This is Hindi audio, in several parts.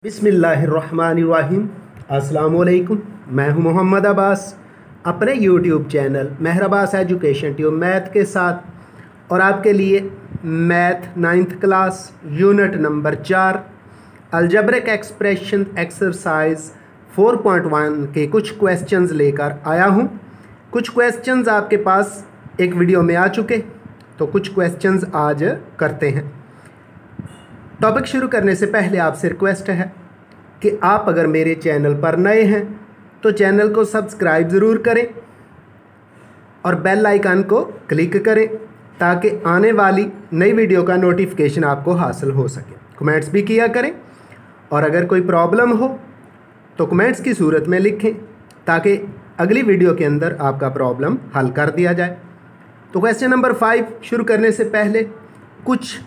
बिस्मिल्लाहिर्रहमानिर्रहीम। अस्सलाम वालेकुम। मैं हूं मोहम्मद अब्बास अपने यूट्यूब चैनल मेहर अब्बास एजुकेशन ट्यूब मैथ के साथ, और आपके लिए math 9th class unit number 4 algebraic expression exercise 4.1 के कुछ क्वेश्चंस लेकर आया हूं। कुछ क्वेश्चंस आपके पास एक वीडियो में आ चुके, तो कुछ क्वेश्चंस आज करते हैं। टॉपिक शुरू करने से पहले आपसे रिक्वेस्ट है कि आप अगर मेरे चैनल पर नए हैं तो चैनल को सब्सक्राइब ज़रूर करें और बेल आइकन को क्लिक करें ताकि आने वाली नई वीडियो का नोटिफिकेशन आपको हासिल हो सके। कमेंट्स भी किया करें और अगर कोई प्रॉब्लम हो तो कमेंट्स की सूरत में लिखें ताकि अगली वीडियो के अंदर आपका प्रॉब्लम हल कर दिया जाए। तो क्वेश्चन नंबर 5 शुरू करने से पहले कुछ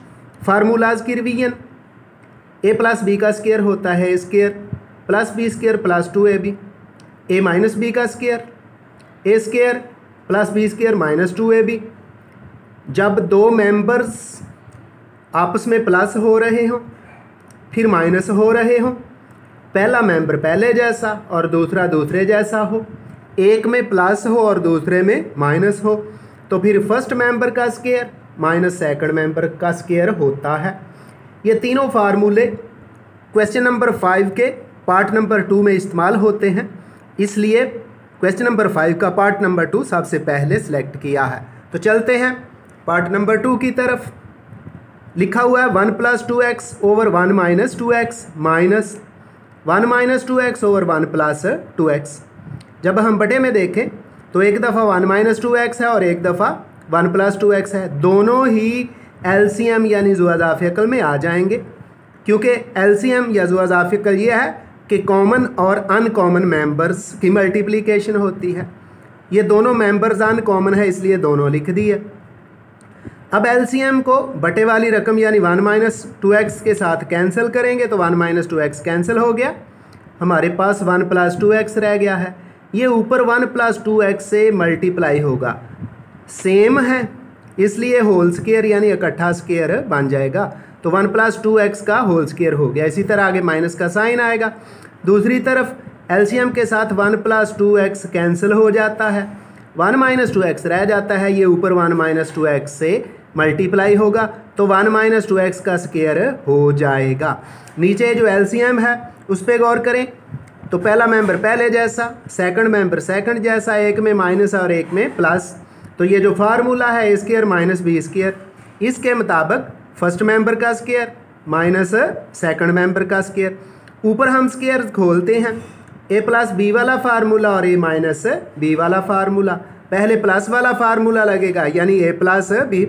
फार्मूलाज की रिवीजन। a प्लस बी का स्क्वायर होता है a square plus B square plus 2ab, a minus B का square a square plus B square minus 2ab। जब दो मेंबर्स आपस में प्लस हो रहे हों फिर माइनस हो रहे हों, पहला मेंबर पहले जैसा और दूसरा दूसरे जैसा हो, एक में प्लस हो और दूसरे में माइनस हो, तो फिर फर्स्ट मेंबर का स्क्वायर माइनस सेकंड मेंबर का स्क्वायर होता है। ये तीनों फार्मूले क्वेश्चन नंबर 5 के पार्ट नंबर 2 में इस्तेमाल होते हैं, इसलिए क्वेश्चन नंबर 5 का पार्ट नंबर 2 सबसे पहले सिलेक्ट किया है। तो चलते हैं पार्ट नंबर 2 की तरफ। लिखा हुआ है 1 plus 2x over 1 minus 2x minus 1 minus 2x over 1 plus 2x। जब हम बटे में देखें तो एक दफ़ा 1 माइनस 2x है और एक दफ़ा 1 प्लस 2x है। दोनों ही एलसीएम यानी ज़ुआज़ाफ़िकल में आ जाएंगे, क्योंकि एलसीएम या ज़ुआज़ाफ़िकल ये है कि कॉमन और अनकॉमन मेंबर्स की मल्टीप्लिकेशन होती है। ये दोनों मेंबर्स अनकॉमन है इसलिए दोनों लिख दिए। अब एलसीएम को बटे वाली रकम यानी 1 माइनस 2x के साथ कैंसिल करेंगे तो 1 माइनस 2x कैंसिल हो गया, हमारे पास 1 प्लस 2x रह गया है। ये ऊपर 1 प्लस 2x से मल्टीप्लाई होगा, सेम है इसलिए होल स्क्वायर यानी इकट्ठा स्क्वायर बन जाएगा। तो 1 प्लस 2x का होल स्क्वायर हो गया। इसी तरह आगे माइनस का साइन आएगा। दूसरी तरफ एलसीएम के साथ 1 प्लस 2x कैंसिल हो जाता है, 1 माइनस 2x रह जाता है। ये ऊपर 1 माइनस 2x से मल्टीप्लाई होगा तो 1 माइनस 2x का स्क्वायर हो जाएगा। नीचे जो एलसीएम है उस पर गौर करें तो पहला मेंबर पहले जैसा, सेकंड मेंबर सेकंड जैसा, एक में माइनस और एक में प्लस। तो ये जो फार्मूला है a square minus b square, इसके मुताबिक फर्स्ट मेंबर का स्क्वायर माइनस सेकंड मेंबर का स्क्वायर। ऊपर हम स्क्वायर खोलते हैं, a प्लस बी वाला फार्मूला और a माइनस बी वाला फार्मूला। पहले प्लस वाला फार्मूला लगेगा यानी a प्लस बी,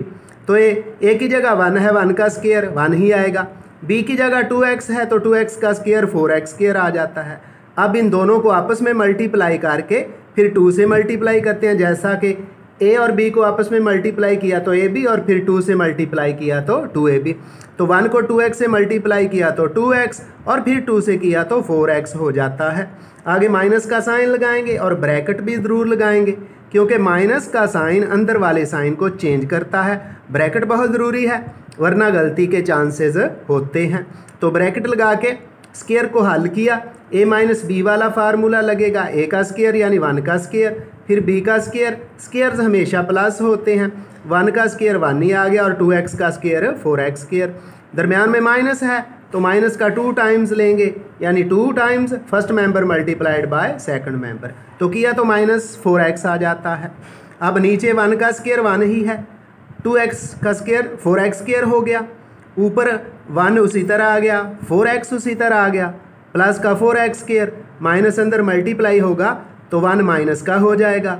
तो a की जगह 1 है, 1 का स्क्वायर 1 ही आएगा। b की जगह 2x है तो 2x का स्क्वायर 4x स्क्वायर आ जाता है। अब इन दोनों को आपस में मल्टीप्लाई करके फिर 2 से मल्टीप्लाई करते हैं, जैसा कि a और b को आपस में मल्टीप्लाई किया तो ab और फिर 2 से मल्टीप्लाई किया तो 2ab। तो 1 को 2x से मल्टीप्लाई किया तो 2x और फिर 2 से किया तो 4x हो जाता है। आगे माइनस का साइन लगाएंगे और ब्रैकेट भी ज़रूर लगाएंगे, क्योंकि माइनस का साइन अंदर वाले साइन को चेंज करता है। ब्रैकेट बहुत ज़रूरी है वरना गलती के चांसेस होते हैं। तो ब्रैकेट लगा के स्क्वायर को हल किया, a माइनस बी वाला फार्मूला लगेगा, a का स्क्वायर यानी 1 का स्क्वायर फिर b का स्क्वायर, स्क्वायर्स हमेशा प्लस होते हैं, 1 का स्क्वायर 1 ही आ गया और 2x का स्क्वायर 4x स्क्वायर। दरमियान में माइनस है तो माइनस का 2 टाइम्स लेंगे यानी 2 times first member multiplied by second member, तो किया तो माइनस 4x आ जाता है। अब नीचे 1 का स्क्वायर 1 ही है, 2x का स्क्वायर 4x स्क्वायर हो गया, ऊपर 1 उसी तरह आ गया, 4x उसी तरह आ गया, प्लस का 4x स्क्वायर माइनस अंदर मल्टीप्लाई होगा तो 1 माइनस का हो जाएगा,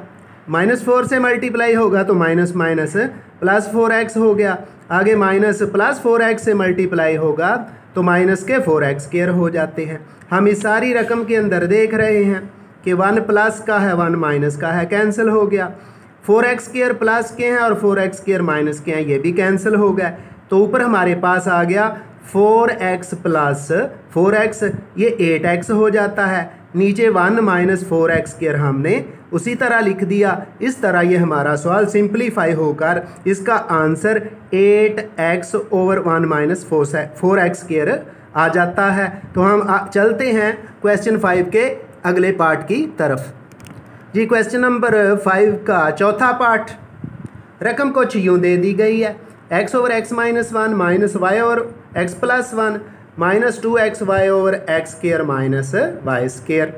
माइनस 4 से मल्टीप्लाई होगा तो माइनस माइनस प्लस 4x हो गया। आगे माइनस प्लस 4x से मल्टीप्लाई होगा तो माइनस के 4x स्क्वायर हो जाते हैं। हम इस सारी रकम के अंदर देख रहे हैं कि 1 प्लस का है 1 माइनस का है, कैंसिल हो गया। 4x स्क्वायर प्लस के हैं और 4x स्क्वायर माइनस के हैं, ये भी कैंसिल हो गया। तो ऊपर हमारे पास आ गया 4x प्लस 4x, ये 8x हो जाता है। नीचे 1 माइनस 4x स्क्वायर हमने उसी तरह लिख दिया। इस तरह ये हमारा सवाल सिंप्लीफाई होकर इसका answer 8x over 1 minus 4x square आ जाता है। तो हम चलते हैं क्वेश्चन 5 के अगले पार्ट की तरफ। जी क्वेश्चन नंबर 5 का चौथा पार्ट, रकम कुछ यूँ दे दी गई है, x over x minus 1 minus y over x plus 1 minus 2xy over x square minus Y square.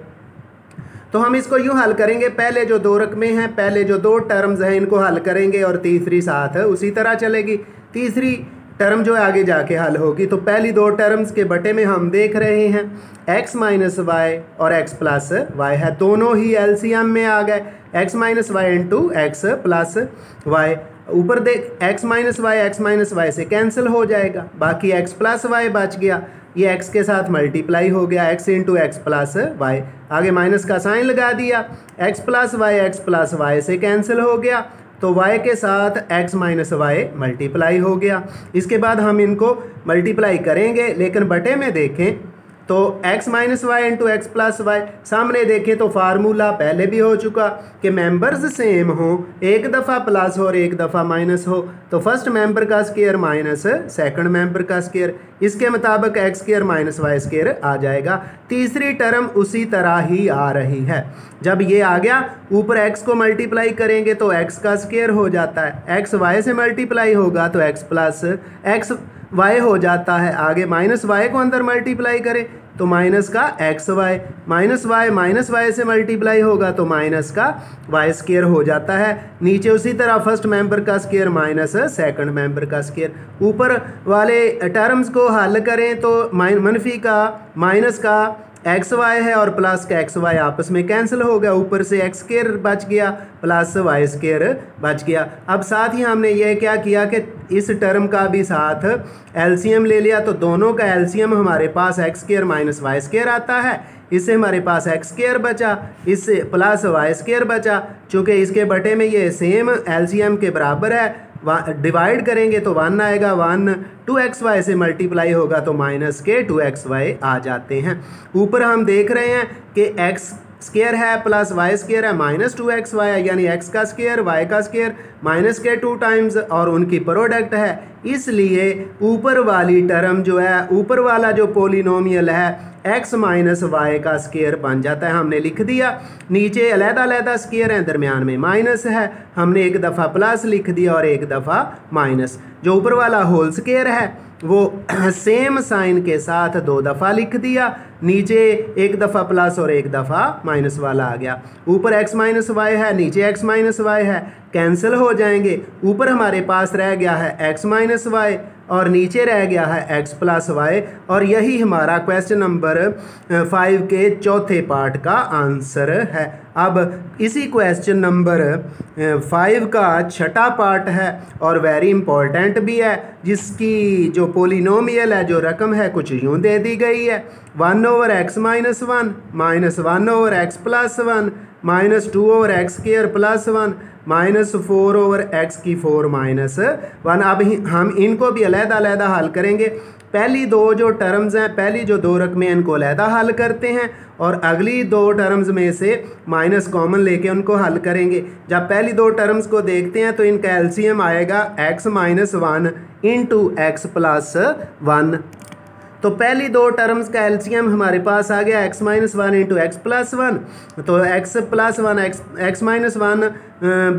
तो हम इसको यूँ हल करेंगे, पहले जो दो रकमें हैं, पहले जो दो टर्म्स हैं इनको हल करेंगे और तीसरी साथ उसी तरह चलेगी। तीसरी टर्म जो है आगे जाके हल होगी। तो पहली दो टर्म्स के बटे में हम देख रहे हैं x माइनस वाई और x प्लस वाई है, दोनों ही एलसीएम में आ गए। x minus y into x plus y, ऊपर देख x माइनस वाई से कैंसिल हो जाएगा, बाकी x प्लस वाई बच गया, ये x के साथ मल्टीप्लाई हो गया, x into x plus y, आगे माइनस का साइन लगा दिया, x प्लस वाई से कैंसिल हो गया, तो y के साथ x माइनस वाई मल्टीप्लाई हो गया। इसके बाद हम इनको मल्टीप्लाई करेंगे, लेकिन बटे में देखें तो x minus y into x plus y, सामने देखें तो फार्मूला पहले भी हो चुका कि मेंबर्स सेम हो, एक दफ़ा प्लस हो और एक दफ़ा माइनस हो, तो फर्स्ट मेंबर का स्क्वायर माइनस सेकंड मेंबर का स्क्वायर, इसके मुताबिक X square minus Y square आ जाएगा। तीसरी टर्म उसी तरह ही आ रही है, जब ये आ गया ऊपर x को मल्टीप्लाई करेंगे तो x का स्क्वायर हो जाता है, x y से मल्टीप्लाई होगा तो x प्लस एक्स वाई हो जाता है, आगे माइनस वाई को अंदर मल्टीप्लाई करें तो माइनस का एक्स वाई, माइनस वाई से मल्टीप्लाई होगा तो माइनस का वाई स्क्वायर हो जाता है। नीचे उसी तरह फर्स्ट मेंबर का स्क्वायर माइनस सेकंड मेंबर का स्क्वायर। ऊपर वाले टर्म्स को हल करें तो मनफी का माइनस का एक्स वाई है और प्लस का एक्स वाई आपस में कैंसिल हो गया, ऊपर से एक्स स्क्वायर बच गया प्लस वाई स्क्वायर बच गया। अब साथ ही हमने ये क्या किया कि इस टर्म का भी साथ एलसीएम ले लिया, तो दोनों का एलसीएम हमारे पास X square minus Y square आता है, इससे हमारे पास एक्स स्क्वायर बचा, इससे प्लस वाई स्क्वायर बचा। चूँकि इसके बटे में ये सेम एलसीएम के बराबर है, डिवाइड करेंगे तो 1 आएगा, 1 2xy से मल्टीप्लाई होगा तो माइनस के 2xy आ जाते हैं। ऊपर हम देख रहे हैं कि x स्क्वायर है प्लस वाई स्क्वायर है माइनस 2xy है, यानी x का स्क्वायर वाई का स्क्वायर माइनस के 2 टाइम्स और उनकी प्रोडक्ट है, इसलिए ऊपर वाली टर्म जो है, ऊपर वाला जो पोलिनोमियल है x माइनस वाई का स्क्वायर बन जाता है। हमने लिख दिया, नीचे अलग-अलग स्क्वायर हैं, दरमियान में माइनस है, हमने एक दफ़ा प्लस लिख दिया और एक दफ़ा माइनस। जो ऊपर वाला होल स्क्वायर है वो सेम साइन के साथ 2 दफ़ा लिख दिया, नीचे एक दफ़ा प्लस और एक दफ़ा माइनस वाला आ गया। ऊपर x माइनस वाई है, नीचे x माइनस वाई है, कैंसिल हो जाएंगे, ऊपर हमारे पास रह गया है x माइनस वाई और नीचे रह गया है x प्लस वाई, और यही हमारा क्वेश्चन नंबर 5 के चौथे पार्ट का आंसर है। अब इसी क्वेश्चन नंबर 5 का छठा पार्ट है और वेरी इंपॉर्टेंट भी है, जिसकी जो पोलिनोमियल है, जो रकम है, कुछ यूँ दे दी गई है, 1 over x minus 1 minus 1 over x plus 1 minus 2 over x square plus 1 minus 4 over x की 4 माइनस 1। अब हम इनको भी अलग-अलग हल करेंगे। पहली दो जो टर्म्स हैं, पहली जो दो रकमें हैं, इनको अलग हल करते हैं और अगली दो टर्म्स में से माइनस कॉमन लेके उनको हल करेंगे। जब पहली दो टर्म्स को देखते हैं तो इनका एलसीएम आएगा x minus 1 into x plus 1। तो पहली दो टर्म्स का एलसीएम हमारे पास आ गया x minus 1 into x plus 1, तो x प्लस 1 एक्स माइनस 1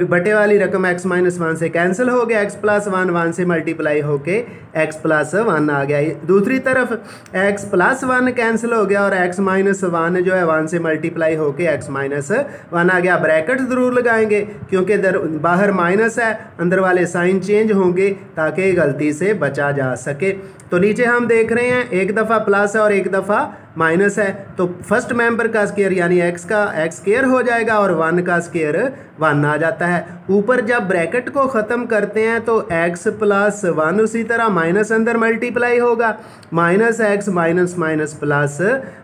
बटे वाली रकम x माइनस 1 से कैंसिल हो गया, x प्लस 1 से मल्टीप्लाई होके x प्लस 1 आ गया। दूसरी तरफ x प्लस 1 कैंसिल हो गया और x माइनस 1 जो है 1 से मल्टीप्लाई होके x माइनस 1 आ गया। ब्रैकेट ज़रूर लगाएंगे क्योंकि बाहर माइनस है, अंदर वाले साइन चेंज होंगे ताकि गलती से बचा जा सके। तो नीचे हम देख रहे हैं एक दफ़ा प्लस है और एक दफ़ा माइनस है, तो फर्स्ट मेंबर का स्क्वायर यानी x का x स्क्वायर हो जाएगा और 1 का स्क्वायर 1 आ जाता है। ऊपर जब ब्रैकेट को ख़त्म करते हैं तो x प्लस 1 उसी तरह माइनस अंदर मल्टीप्लाई होगा, minus x minus minus plus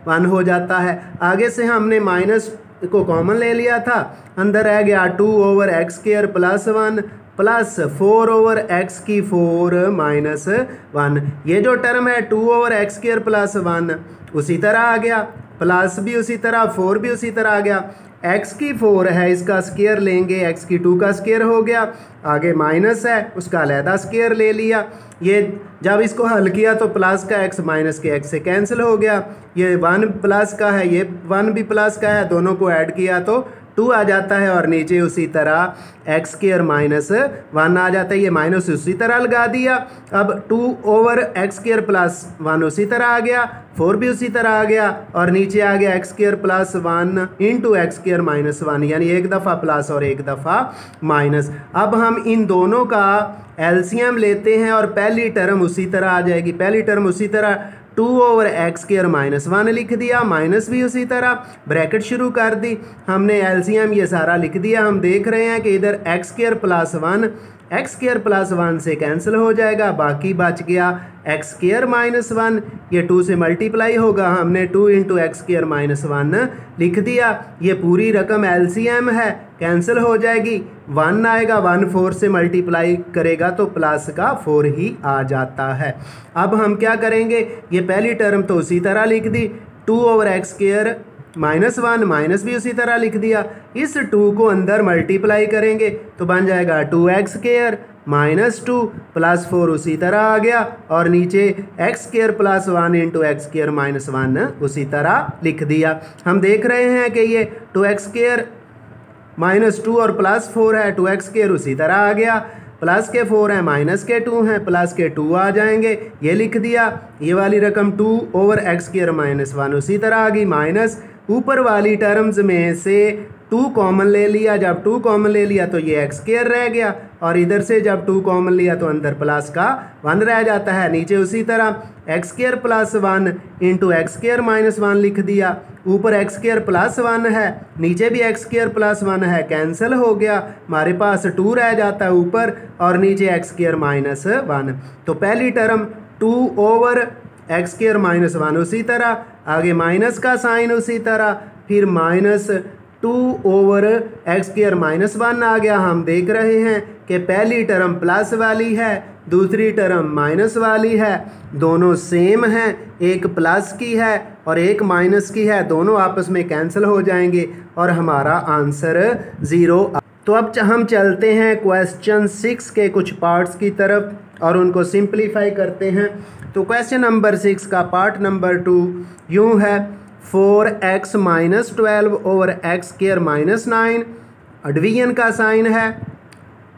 1 हो जाता है। आगे से हमने माइनस को कॉमन ले लिया था, अंदर रह गया 2 over x square plus 1 plus 4 over x की 4 माइनस 1। ये जो टर्म है 2 ओवर एक्स स्क्वायर प्लस 1 उसी तरह आ गया, प्लस भी उसी तरह, 4 भी उसी तरह आ गया। एक्स की 4 है इसका स्क्वायर लेंगे, एक्स की 2 का स्क्वायर हो गया, आगे माइनस है उसका अलहदा स्क्वायर ले लिया। ये जब इसको हल किया तो प्लस का एक्स माइनस के एक्स से कैंसिल हो गया, ये 1 प्लस का है ये 1 भी प्लस का है, दोनों को ऐड किया तो 2 आ जाता है और नीचे उसी तरह एक्स स्क्वायर माइनस 1 आ जाता है, ये माइनस उसी तरह लगा दिया। अब 2 ओवर एक्स स्क्वायर प्लस 1 उसी तरह आ गया, 4 भी उसी तरह आ गया और नीचे आ गया x square plus 1 into x square minus 1, यानी एक दफ़ा प्लस और एक दफ़ा माइनस। अब हम इन दोनों का एलसीएम लेते हैं और पहली टर्म उसी तरह आ जाएगी, पहली टर्म उसी तरह 2 ओवर एक्स स्क्वायर माइनस 1 लिख दिया, माइनस भी उसी तरह, ब्रैकेट शुरू कर दी, हमने एलसीएम ये सारा लिख दिया। हम देख रहे हैं कि इधर x square plus 1 x square plus 1 से कैंसिल हो जाएगा, बाकी बच गया एक्स स्क्वायर माइनस 1, ये 2 से मल्टीप्लाई होगा, हमने 2 इंटू एक्स स्क्वायर माइनस 1 लिख दिया। ये पूरी रकम एलसीएम है, कैंसिल हो जाएगी, 1 आएगा, 1 4 से मल्टीप्लाई करेगा तो प्लस का 4 ही आ जाता है। अब हम क्या करेंगे, ये पहली टर्म तो उसी तरह लिख दी, 2 over x square minus 1 minus भी उसी तरह लिख दिया, इस 2 को अंदर मल्टीप्लाई करेंगे तो बन जाएगा 2x स्क्वायर माइनस 2 प्लस 4 उसी तरह आ गया और नीचे x square plus 1 into x square minus 1 उसी तरह लिख दिया। हम देख रहे हैं कि ये 2x स्क्वायर माइनस 2 और प्लस 4 है, 2x स्क्वायर उसी तरह आ गया, प्लस के 4 हैं माइनस के 2 हैं, प्लस के 2 आ जाएंगे, ये लिख दिया। ये वाली रकम 2 ओवर एक्स स्क्वायर माइनस 1 उसी तरह आ गई, माइनस ऊपर वाली टर्म्स में से 2 कॉमन ले लिया, जब 2 कॉमन ले लिया तो ये एक्स स्क्वायर रह गया और इधर से जब 2 कॉमन लिया तो अंदर प्लस का 1 रह जाता है, नीचे उसी तरह x square plus 1 into x square minus 1 लिख दिया, ऊपर एक्स स्क्वायर प्लस 1 है, नीचे भी एक्स स्क्वायर प्लस 1 है, कैंसिल हो गया, हमारे पास 2 रह जाता है ऊपर और नीचे एक्स स्क्वायर माइनस 1। तो पहली term 2 over x square minus 1 उसी तरह, आगे माइनस का साइन उसी तरह, फिर minus 2 over x square minus 1 आ गया। हम देख रहे हैं कि पहली टर्म प्लस वाली है, दूसरी टर्म माइनस वाली है, दोनों सेम हैं, एक प्लस की है और एक माइनस की है, दोनों आपस में कैंसिल हो जाएंगे और हमारा आंसर 0। तो अब हम चलते हैं क्वेश्चन 6 के कुछ पार्ट्स की तरफ और उनको सिंप्लीफाई करते हैं। तो क्वेश्चन नंबर 6 का पार्ट नंबर 2 यूँ है, 4x minus 12 over x square minus 9, division का साइन है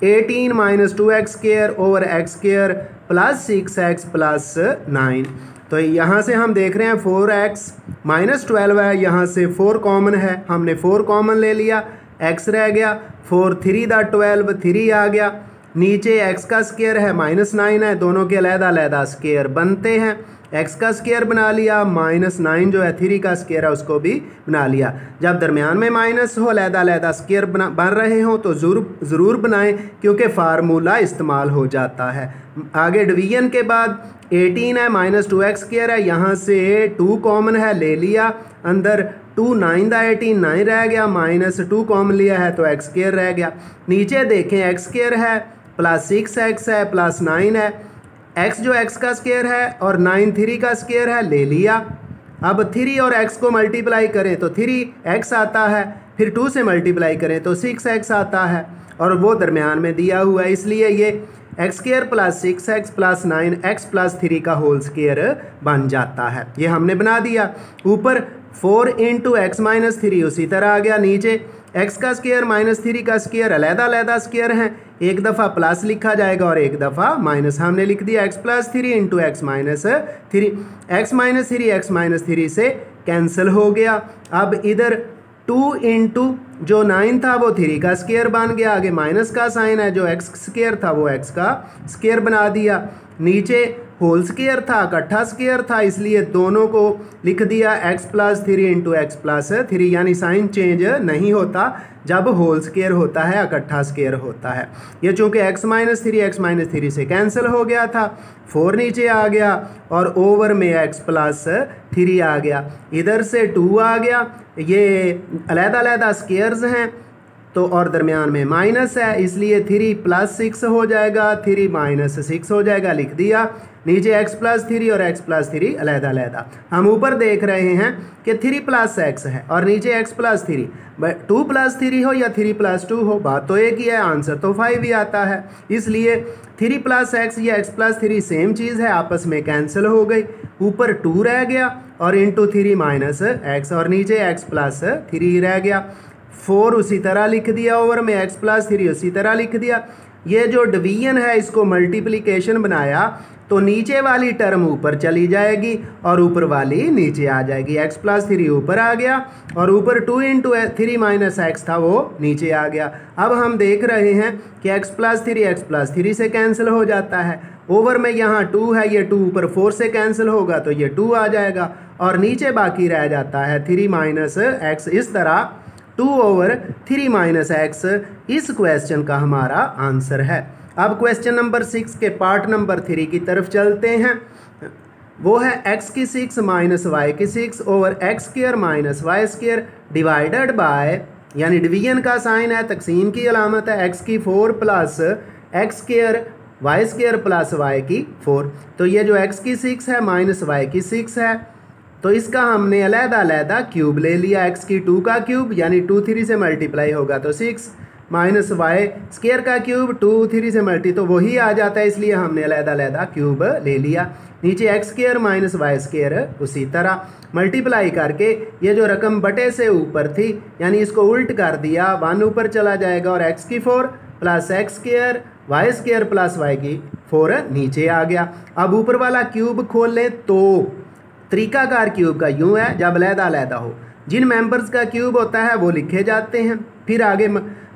18 minus 2x square over x square plus 6x plus 9। तो यहाँ से हम देख रहे हैं 4x माइनस 12 है, यहाँ से 4 कॉमन है, हमने 4 कॉमन ले लिया, x रह गया, 4 3 दा 12 3 आ गया, नीचे x का स्क्वायर है माइनस 9 है, दोनों के अलहदा अलहदा स्क्वायर बनते हैं, x का स्क्वायर बना लिया, माइनस 9 जो है 3 का स्क्वायर है उसको भी बना लिया। जब दरमियान में माइनस हो, अलहदा अलहदा स्क्वायर बन रहे हो तो ज़रूर बनाएं क्योंकि फार्मूला इस्तेमाल हो जाता है। आगे डिवीजन के बाद 18 है माइनस 2x स्क्वायर है, यहाँ से 2 कॉमन है ले लिया, अंदर 2 9 दा 18 9 रह गया, माइनस 2 कॉमन लिया है तो एक्स स्क्वायर रह गया, नीचे देखें एक्स स्क्वायर है प्लस 6x है प्लस 9 है, x जो x का स्क्वायर है और 9 3 का स्क्वायर है ले लिया। अब 3 और x को मल्टीप्लाई करें तो 3x आता है, फिर 2 से मल्टीप्लाई करें तो 6x आता है और वो दरमियान में दिया हुआ है, इसलिए ये x square plus 6x plus 9x plus 3 का होल स्क्वायर बन जाता है। ये हमने बना दिया। ऊपर 4 इंटू एक्स माइनस 3 उसी तरह आ गया, नीचे x का स्क्वायर माइनस 3 का स्क्वायर अलहदा अलहदा स्क्वायर हैं, एक दफ़ा प्लस लिखा जाएगा और एक दफ़ा माइनस। हमने लिख दिया x plus 3 into x minus 3, x minus 3 से कैंसिल हो गया। अब इधर 2 इंटू जो 9 था वो 3 का स्क्वायर बन गया, आगे माइनस का साइन है, जो x स्क्वायर था वो x का स्क्वायर बना दिया, नीचे होल स्क्वायर था इकट्ठा स्क्वायर था, इसलिए दोनों को लिख दिया x plus 3 into x plus 3, यानी साइन चेंज नहीं होता जब होल स्क्वायर होता है, इकट्ठा स्क्वायर होता है। ये चूँकि x माइनस 3 से कैंसिल हो गया था, 4 नीचे आ गया और ओवर में x प्लस 3 आ गया, इधर से 2 आ गया, ये अलहदा अलहदा स्क्वायर्स हैं, तो और दरमियान में माइनस है, इसलिए 3 + 6 हो जाएगा, 3 - 6 हो जाएगा, लिख दिया। नीचे x + 3 और x + 3 अलग-अलग। हम ऊपर देख रहे हैं कि 3 + x है और नीचे x + 3, 2 + 3 हो या 3 + 2 हो, बात तो एक ही है, आंसर तो 5 ही आता है। इसलिए 3 + x या x + 3 सेम चीज़ है, आपस में कैंसिल हो गई। ऊपर 2 रह गया और इंटू 3 - x और नीचे x + 3 रह गया। 4 उसी तरह लिख दिया, ओवर में x + 3 उसी तरह लिख दिया। ये जो डिवीजन है इसको मल्टीप्लिकेशन बनाया तो नीचे वाली टर्म ऊपर चली जाएगी और ऊपर वाली नीचे आ जाएगी। x + 3 ऊपर आ गया और ऊपर 2 × 3 - x था वो नीचे आ गया। अब हम देख रहे हैं कि x + 3 से कैंसिल हो जाता है। ओवर में यहाँ 2 है, ये 2 ऊपर 4 से कैंसिल होगा तो ये 2 आ जाएगा और नीचे बाकी रह जाता है 3 - x। इस तरह 2/3 - x इस क्वेश्चन का हमारा आंसर है। अब क्वेश्चन नंबर 6 के पार्ट नंबर 3 की तरफ चलते हैं। वो है x⁶ - y⁶ over x² - y² divided by, यानी डिवीजन का साइन है, तकसीम की अलामत है, x⁴ + x² y² + y⁴। तो ये जो x⁶ है माइनस y⁶ है, तो इसका हमने अलग-अलग क्यूब ले लिया। x⁴ का क्यूब यानी 2 3 से मल्टीप्लाई होगा तो 6 माइनस y² का क्यूब 2 3 से मल्टी तो वही आ जाता है, इसलिए हमने अलग-अलग क्यूब ले लिया। नीचे x² - y² उसी तरह मल्टीप्लाई करके ये जो रकम बटे से ऊपर थी यानी इसको उल्ट कर दिया, 1 ऊपर चला जाएगा और x⁴ + x² y² + y⁴ नीचे आ गया। अब ऊपर वाला क्यूब खोल लें तो तरीकाकार क्यूब का यूँ है, जब अलग-अलग हो जिन मेंबर्स का क्यूब होता है वो लिखे जाते हैं, फिर आगे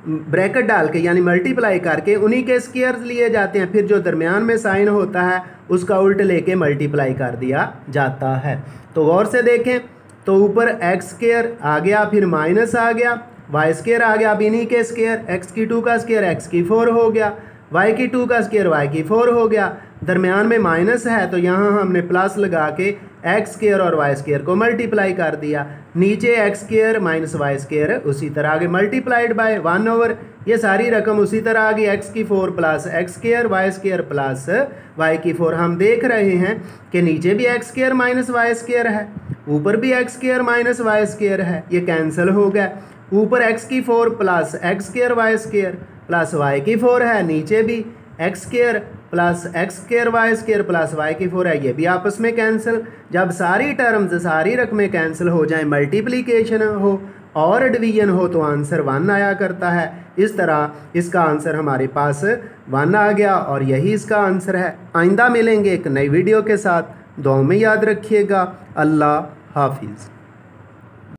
ब्रैकेट डाल के यानी मल्टीप्लाई करके उन्हीं के स्क्वायर्स लिए जाते हैं, फिर जो दरमियान में साइन होता है उसका उल्ट लेके मल्टीप्लाई कर दिया जाता है। तो गौर से देखें तो ऊपर x² आ गया, फिर माइनस आ गया, y² आ गया, अब इन्हीं के स्क्वायर x⁴ का स्क्वायर x⁴ हो गया, y⁴ का स्क्वायर y⁴ हो गया। दरमियान में माइनस है तो यहाँ हमने प्लस लगा के x² और y² को मल्टीप्लाई कर दिया। नीचे x² - y² उसी तरह आगे मल्टीप्लाइड बाय 1/, ये सारी रकम उसी तरह आ गई x⁴ + x² y² + y⁴। हम देख रहे हैं कि नीचे भी x² - y² है, ऊपर भी x² - y² है, ये कैंसिल हो गया। ऊपर x⁴ + x² y² + y⁴ है, नीचे भी x² + x² y² + y⁴ है, ये भी आपस में कैंसिल। जब सारी टर्म्स सारी रकमें कैंसिल हो जाएं, मल्टीप्लिकेशन हो और डिवीजन हो तो आंसर 1 आया करता है। इस तरह इसका आंसर हमारे पास 1 आ गया और यही इसका आंसर है। आइंदा मिलेंगे एक नई वीडियो के साथ, दुआ में याद रखिएगा। अल्लाह हाफिज़।